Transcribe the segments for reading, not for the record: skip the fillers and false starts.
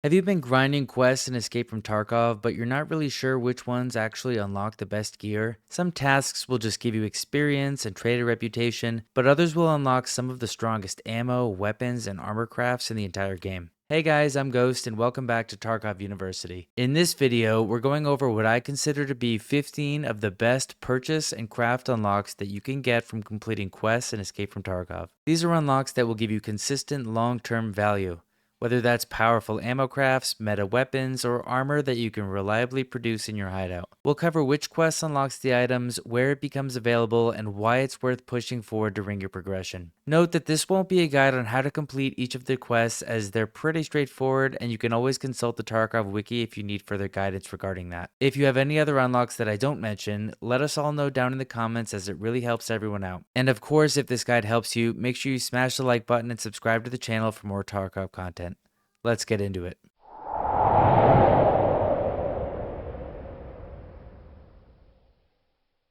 Have you been grinding quests in Escape from Tarkov, but you're not really sure which ones actually unlock the best gear? Some tasks will just give you experience and trade a reputation, but others will unlock some of the strongest ammo, weapons, and armor crafts in the entire game. Hey guys, I'm Ghost and welcome back to Tarkov University. In this video, we're going over what I consider to be 15 of the best purchase and craft unlocks that you can get from completing quests in Escape from Tarkov. These are unlocks that will give you consistent long-term value. Whether that's powerful ammo crafts, meta weapons, or armor that you can reliably produce in your hideout. We'll cover which quest unlocks the items, where it becomes available, and why it's worth pushing forward during your progression. Note that this won't be a guide on how to complete each of the quests, as they're pretty straightforward and you can always consult the Tarkov wiki if you need further guidance regarding that. If you have any other unlocks that I don't mention, let us all know down in the comments, as it really helps everyone out. And of course, if this guide helps you, make sure you smash the like button and subscribe to the channel for more Tarkov content. Let's get into it.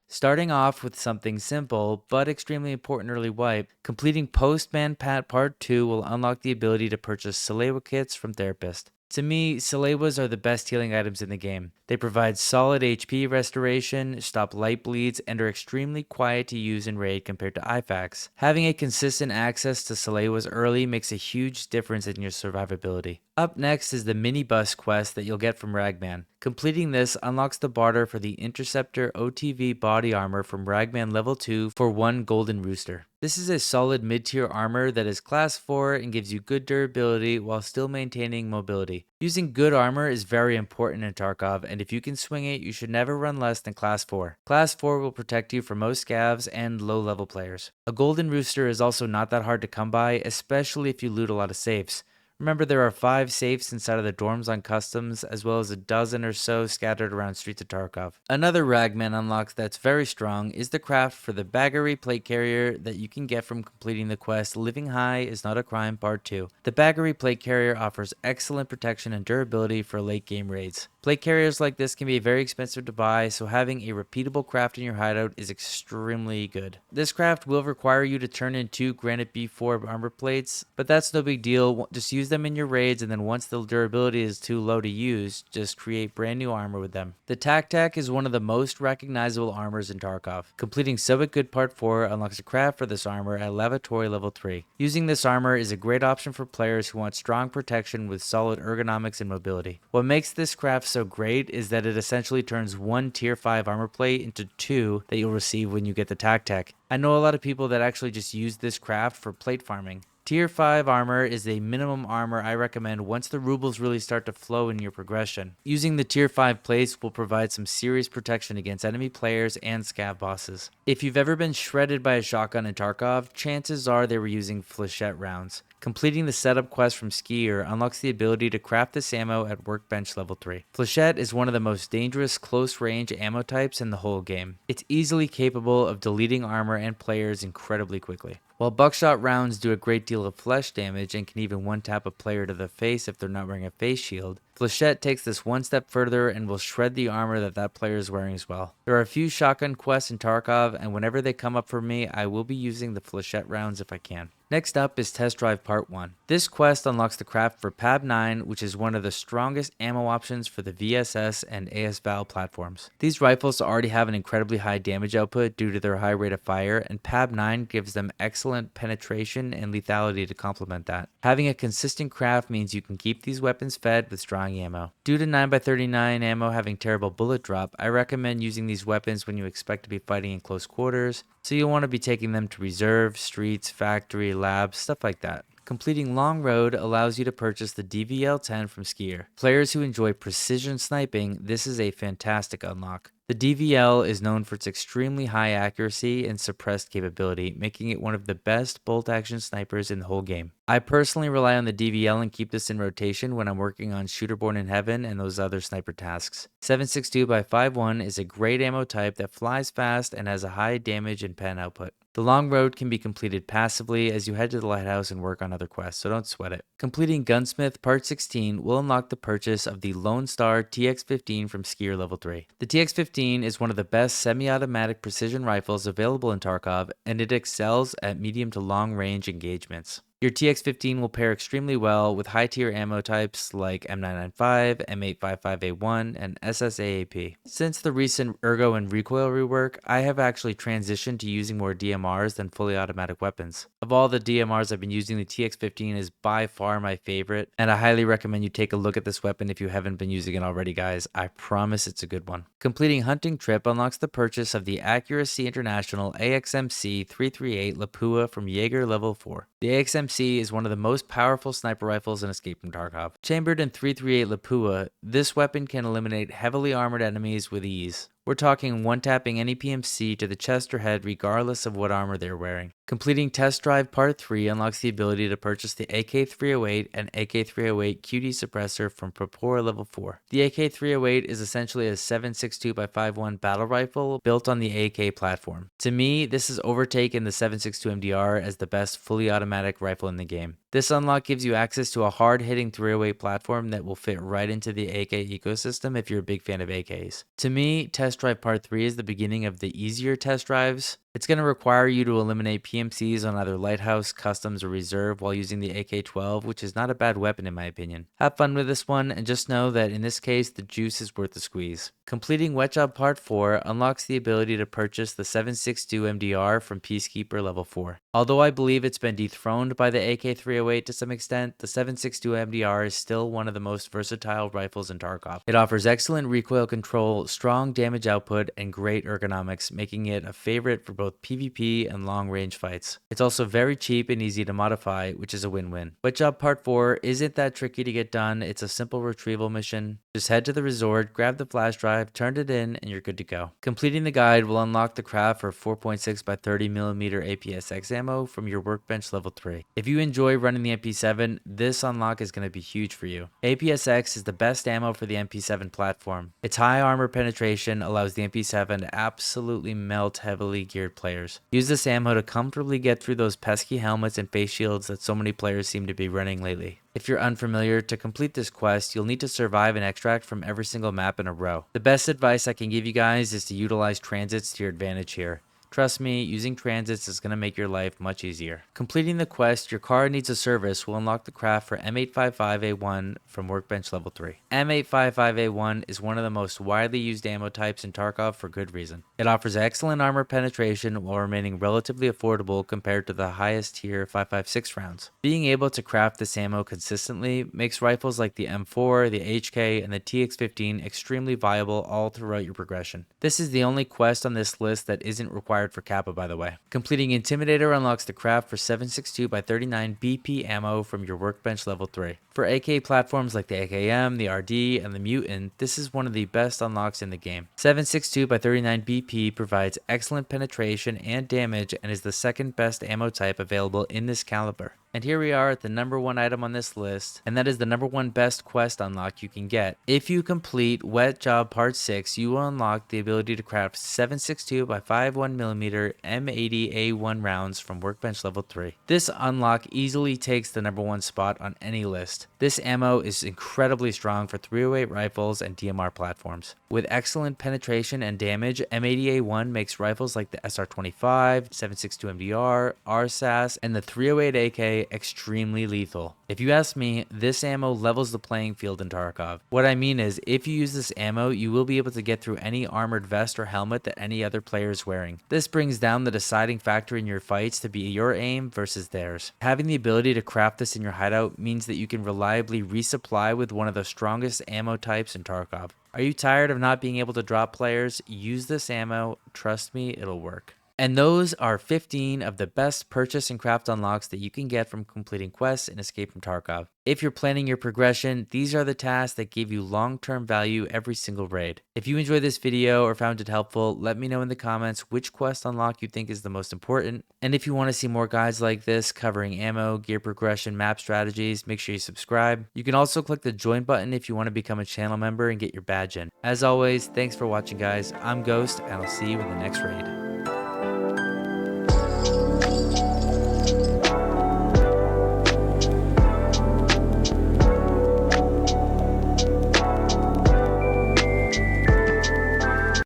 Starting off with something simple, but extremely important early wipe, completing Postman Pat Part 2 will unlock the ability to purchase Salewa kits from Therapist. To me, Salewas are the best healing items in the game. They provide solid HP restoration, stop light bleeds, and are extremely quiet to use in raid compared to IFAKs. Having a consistent access to Salewas early makes a huge difference in your survivability. Up next is the mini bus quest that you'll get from Ragman. Completing this unlocks the barter for the Interceptor OTV body armor from Ragman level 2 for 1 golden rooster. This is a solid mid-tier armor that is class 4 and gives you good durability while still maintaining mobility. Using good armor is very important in Tarkov, and if you can swing it, you should never run less than class 4. Class 4 will protect you from most scavs and low-level players. A golden rooster is also not that hard to come by, especially if you loot a lot of safes. Remember, there are 5 safes inside of the dorms on customs, as well as a dozen or so scattered around streets of Tarkov. Another Ragman unlock that's very strong is the craft for the Baggery plate carrier that you can get from completing the quest Living High is Not a Crime Part 2. The Baggery plate carrier offers excellent protection and durability for late game raids. Plate carriers like this can be very expensive to buy, so having a repeatable craft in your hideout is extremely good. This craft will require you to turn in 2 Granite B4 armor plates, but that's no big deal. Just use them in your raids, and then once the durability is too low to use, just create brand new armor with them. The Tac is one of the most recognizable armors in Tarkov. Completing Soviet Good Part 4 unlocks a craft for this armor at Lavatory level 3. Using this armor is a great option for players who want strong protection with solid ergonomics and mobility. What makes this craft so great is that it essentially turns 1 tier 5 armor plate into 2 that you'll receive when you get the Tac. I know a lot of people that actually just use this craft for plate farming. Tier 5 armor is a minimum armor I recommend once the rubles really start to flow in your progression. Using the Tier 5 plates will provide some serious protection against enemy players and scav bosses. If you've ever been shredded by a shotgun in Tarkov, chances are they were using flechette rounds. Completing the setup quest from Skier unlocks the ability to craft this ammo at Workbench level 3. Flechette is one of the most dangerous close-range ammo types in the whole game. It's easily capable of deleting armor and players incredibly quickly. While buckshot rounds do a great deal of flesh damage and can even one-tap a player to the face if they're not wearing a face shield, Flechette takes this one step further and will shred the armor that player is wearing as well. There are a few shotgun quests in Tarkov, and whenever they come up for me, I will be using the Flechette rounds if I can. Next up is Test Drive Part 1. This quest unlocks the craft for PAB 9, which is one of the strongest ammo options for the VSS and ASVAL platforms. These rifles already have an incredibly high damage output due to their high rate of fire, and PAB 9 gives them excellent penetration and lethality to complement that. Having a consistent craft means you can keep these weapons fed with strong ammo. Due to 9x39 ammo having terrible bullet drop, I recommend using these weapons when you expect to be fighting in close quarters, so you'll want to be taking them to reserve, streets, factory, labs, stuff like that. Completing Long Road allows you to purchase the DVL-10 from Skier. Players who enjoy precision sniping, this is a fantastic unlock. The DVL is known for its extremely high accuracy and suppressed capability, making it one of the best bolt-action snipers in the whole game. I personally rely on the DVL and keep this in rotation when I'm working on Shooterborn in Heaven and those other sniper tasks. 7.62x5.1 is a great ammo type that flies fast and has a high damage and pen output. The Long Road can be completed passively as you head to the lighthouse and work on other quests, so don't sweat it. Completing Gunsmith Part 16 will unlock the purchase of the Lone Star TX-15 from Skier Level 3. The TX-15 is one of the best semi-automatic precision rifles available in Tarkov, and it excels at medium to long range engagements. Your TX-15 will pair extremely well with high-tier ammo types like M995, M855A1, and SSAAP. Since the recent ergo and recoil rework, I have actually transitioned to using more DMRs than fully automatic weapons. Of all the DMRs I've been using, the TX-15 is by far my favorite, and I highly recommend you take a look at this weapon if you haven't been using it already, guys. I promise it's a good one. Completing Hunting Trip unlocks the purchase of the Accuracy International AXMC 338 Lapua from Jaeger Level 4. The AXMC is one of the most powerful sniper rifles in Escape from Tarkov. Chambered in 338 Lapua, this weapon can eliminate heavily armored enemies with ease. We're talking one-tapping any PMC to the chest or head regardless of what armor they're wearing. Completing Test Drive Part 3 unlocks the ability to purchase the AK-308 and AK-308 QD suppressor from Prapor Level 4. The AK-308 is essentially a 7.62x5.1 battle rifle built on the AK platform. To me, this has overtaken the 7.62 MDR as the best fully automatic rifle in the game. This unlock gives you access to a hard-hitting 308 platform that will fit right into the AK ecosystem if you're a big fan of AKs. To me, Test Drive Part 3 is the beginning of the easier test drives. It's going to require you to eliminate PMCs on either Lighthouse, Customs, or Reserve while using the AK-12, which is not a bad weapon in my opinion. Have fun with this one, and just know that in this case, the juice is worth the squeeze. Completing Wet Job Part 4 unlocks the ability to purchase the 7.62 MDR from Peacekeeper Level 4. Although I believe it's been dethroned by the AK-308 to some extent, the 7.62 MDR is still one of the most versatile rifles in Tarkov. It offers excellent recoil control, strong damage output, and great ergonomics, making it a favorite for both PvP and long-range fights. It's also very cheap and easy to modify, which is a win-win. Wet Job Part 4 isn't that tricky to get done. It's a simple retrieval mission. Just head to the resort, grab the flash drive, turn it in, and you're good to go. Completing the guide will unlock the craft for 4.6x30mm APSX ammo from your workbench level 3. If you enjoy running the MP7, this unlock is going to be huge for you. APSX is the best ammo for the MP7 platform. Its high armor penetration allows the MP7 to absolutely melt heavily geared players. Use this ammo to comfortably get through those pesky helmets and face shields that so many players seem to be running lately. If you're unfamiliar, to complete this quest, you'll need to survive and extract from every single map in a row. The best advice I can give you guys is to utilize transits to your advantage here. Trust me, using transits is going to make your life much easier. Completing the quest, your car needs a service will unlock the craft for M855A1 from Workbench Level 3. M855A1 is one of the most widely used ammo types in Tarkov for good reason. It offers excellent armor penetration while remaining relatively affordable compared to the highest tier 5.56 rounds. Being able to craft this ammo consistently makes rifles like the M4, the HK, and the TX-15 extremely viable all throughout your progression. This is the only quest on this list that isn't required for Kappa, by the way. Completing Intimidator unlocks the craft for 7.62x39 BP ammo from your Workbench Level 3. For AK platforms like the AKM, the RD, and the Mutant, this is one of the best unlocks in the game. 7.62x39 BP provides excellent penetration and damage and is the second best ammo type available in this caliber. And here we are at the number one item on this list, and that is the number one best quest unlock you can get. If you complete Wet Job Part 6, you will unlock the ability to craft 7.62x5.1mm M80A1 rounds from Workbench Level 3. This unlock easily takes the number one spot on any list. This ammo is incredibly strong for 308 rifles and DMR platforms. With excellent penetration and damage, M80A1 makes rifles like the SR25, 7.62 MDR, RSAS, and the 308 AK extremely lethal. If you ask me, this ammo levels the playing field in Tarkov. What I mean is, if you use this ammo, you will be able to get through any armored vest or helmet that any other player is wearing. This brings down the deciding factor in your fights to be your aim versus theirs. Having the ability to craft this in your hideout means that you can reliably resupply with one of the strongest ammo types in Tarkov. Are you tired of not being able to drop players? Use this ammo. Trust me, it'll work. And those are 15 of the best purchase and craft unlocks that you can get from completing quests in Escape from Tarkov. If you're planning your progression, these are the tasks that give you long-term value every single raid. If you enjoyed this video or found it helpful, let me know in the comments which quest unlock you think is the most important. And if you want to see more guides like this covering ammo, gear progression, map strategies, make sure you subscribe. You can also click the join button if you want to become a channel member and get your badge in. As always, thanks for watching guys. I'm Ghost and I'll see you in the next raid.